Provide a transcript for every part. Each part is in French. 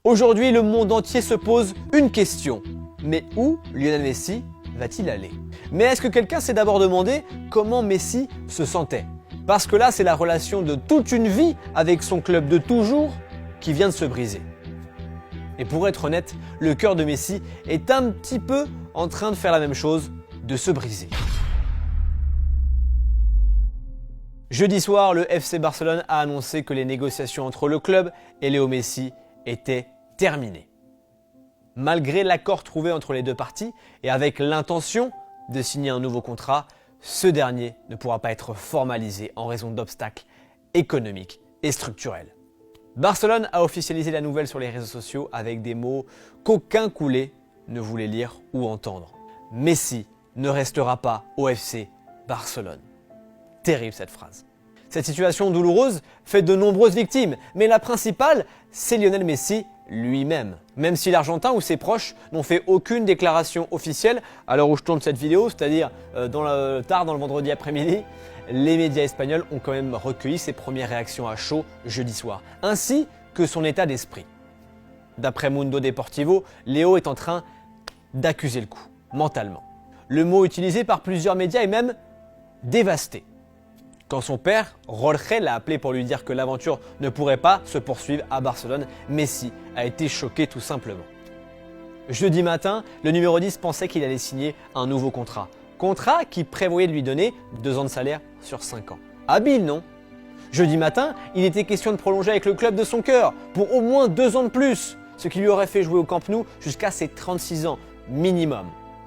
Aujourd'hui, le monde entier se pose une question. Mais où Lionel Messi va-t-il aller? Mais est-ce que quelqu'un s'est d'abord demandé comment Messi se sentait? Parce que là, c'est la relation de toute une vie avec son club de toujours qui vient de se briser. Et pour être honnête, le cœur de Messi est un petit peu en train de faire la même chose, de se briser. Jeudi soir, le FC Barcelone a annoncé que les négociations entre le club et Léo Messi étaient terminées. Malgré l'accord trouvé entre les deux parties et avec l'intention de signer un nouveau contrat, ce dernier ne pourra pas être formalisé en raison d'obstacles économiques et structurels. Barcelone a officialisé la nouvelle sur les réseaux sociaux avec des mots qu'aucun coulé ne voulait lire ou entendre. Messi ne restera pas au FC Barcelone. Terrible cette phrase. Cette situation douloureuse fait de nombreuses victimes, mais la principale, c'est Lionel Messi lui-même. Même si l'Argentin ou ses proches n'ont fait aucune déclaration officielle à l'heure où je tourne cette vidéo, c'est-à-dire tard dans le vendredi après-midi, les médias espagnols ont quand même recueilli ses premières réactions à chaud jeudi soir, ainsi que son état d'esprit. D'après Mundo Deportivo, Léo est en train d'accuser le coup, mentalement. Le mot utilisé par plusieurs médias est même dévasté. Quand son père, Jorge, l'a appelé pour lui dire que l'aventure ne pourrait pas se poursuivre à Barcelone, Messi a été choqué tout simplement. Jeudi matin, le numéro 10 pensait qu'il allait signer un nouveau contrat. Contrat qui prévoyait de lui donner 2 ans de salaire sur 5 ans. Habile, non? Jeudi matin, il était question de prolonger avec le club de son cœur pour au moins 2 ans de plus, ce qui lui aurait fait jouer au Camp Nou jusqu'à ses 36 ans minimum.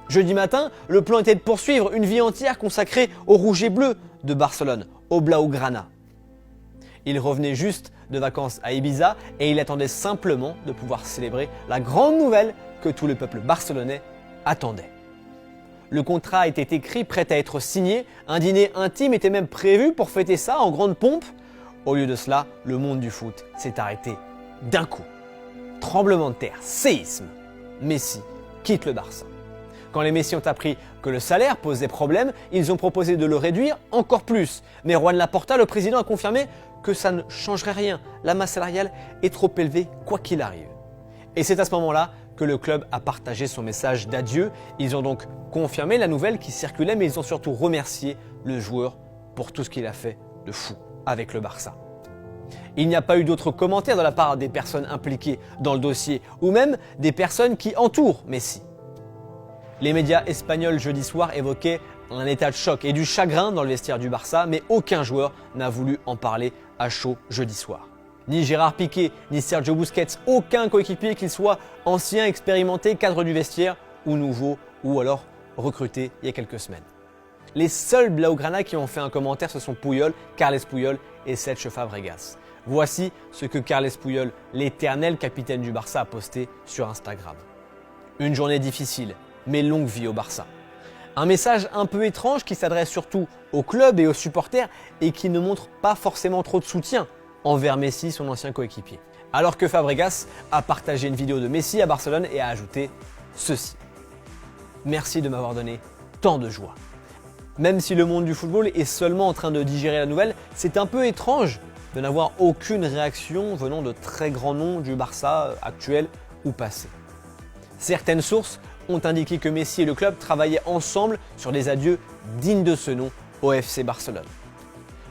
Jeudi matin, le plan était de poursuivre une vie entière consacrée au rouge et bleu de Barcelone, au Blaugrana. Il revenait juste de vacances à Ibiza et il attendait simplement de pouvoir célébrer la grande nouvelle que tout le peuple barcelonais attendait. Le contrat était écrit, prêt à être signé, un dîner intime était même prévu pour fêter ça en grande pompe. Au lieu de cela, le monde du foot s'est arrêté d'un coup. Tremblement de terre, séisme. Messi quitte le Barça. Quand les Messi ont appris que le salaire posait problème, ils ont proposé de le réduire encore plus. Mais Juan Laporta, le président, a confirmé que ça ne changerait rien. La masse salariale est trop élevée quoi qu'il arrive. Et c'est à ce moment-là que le club a partagé son message d'adieu. Ils ont donc confirmé la nouvelle qui circulait, mais ils ont surtout remercié le joueur pour tout ce qu'il a fait de fou avec le Barça. Il n'y a pas eu d'autres commentaires de la part des personnes impliquées dans le dossier ou même des personnes qui entourent Messi. Les médias espagnols jeudi soir évoquaient un état de choc et du chagrin dans le vestiaire du Barça, mais aucun joueur n'a voulu en parler à chaud jeudi soir. Ni Gérard Piqué, ni Sergio Busquets, aucun coéquipier qu'il soit ancien, expérimenté, cadre du vestiaire ou nouveau ou alors recruté il y a quelques semaines. Les seuls Blaugrana qui ont fait un commentaire, ce sont Puyol, Carles Puyol et Cesc Fabregas. Voici ce que Carles Puyol, l'éternel capitaine du Barça, a posté sur Instagram. Une journée difficile, mais longue vie au Barça. Un message un peu étrange qui s'adresse surtout au club et aux supporters et qui ne montre pas forcément trop de soutien envers Messi, son ancien coéquipier. Alors que Fabregas a partagé une vidéo de Messi à Barcelone et a ajouté ceci. Merci de m'avoir donné tant de joie. Même si le monde du football est seulement en train de digérer la nouvelle, c'est un peu étrange de n'avoir aucune réaction venant de très grands noms du Barça actuel ou passé. Certaines sources ont indiqué que Messi et le club travaillaient ensemble sur des adieux dignes de ce nom au FC Barcelone.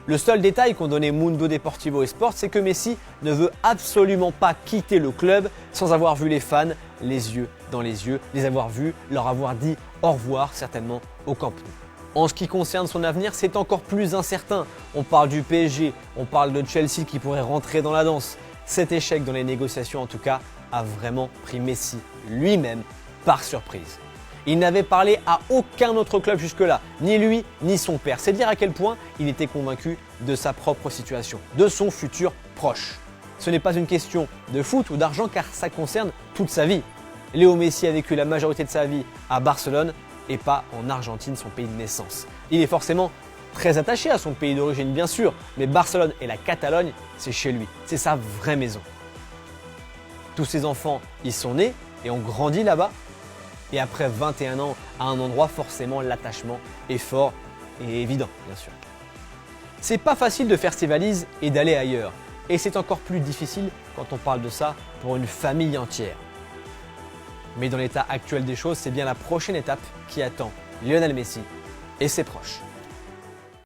Le seul détail qu'ont donné Mundo Deportivo et Sport, c'est que Messi ne veut absolument pas quitter le club sans avoir vu les fans les yeux dans les yeux, les avoir vus, leur avoir dit au revoir certainement au Camp Nou. En ce qui concerne son avenir, c'est encore plus incertain. On parle du PSG, on parle de Chelsea qui pourrait rentrer dans la danse. Cet échec dans les négociations en tout cas a vraiment pris Messi lui-même par surprise. Il n'avait parlé à aucun autre club jusque-là, ni lui ni son père. C'est dire à quel point il était convaincu de sa propre situation, de son futur proche. Ce n'est pas une question de foot ou d'argent car ça concerne toute sa vie. Léo Messi a vécu la majorité de sa vie à Barcelone et pas en Argentine, son pays de naissance. Il est forcément très attaché à son pays d'origine bien sûr, mais Barcelone et la Catalogne, c'est chez lui, c'est sa vraie maison. Tous ses enfants y sont nés et ont grandi là-bas. Et après 21 ans à un endroit, forcément l'attachement est fort et évident, bien sûr. C'est pas facile de faire ses valises et d'aller ailleurs. Et c'est encore plus difficile quand on parle de ça pour une famille entière. Mais dans l'état actuel des choses, c'est bien la prochaine étape qui attend Lionel Messi et ses proches.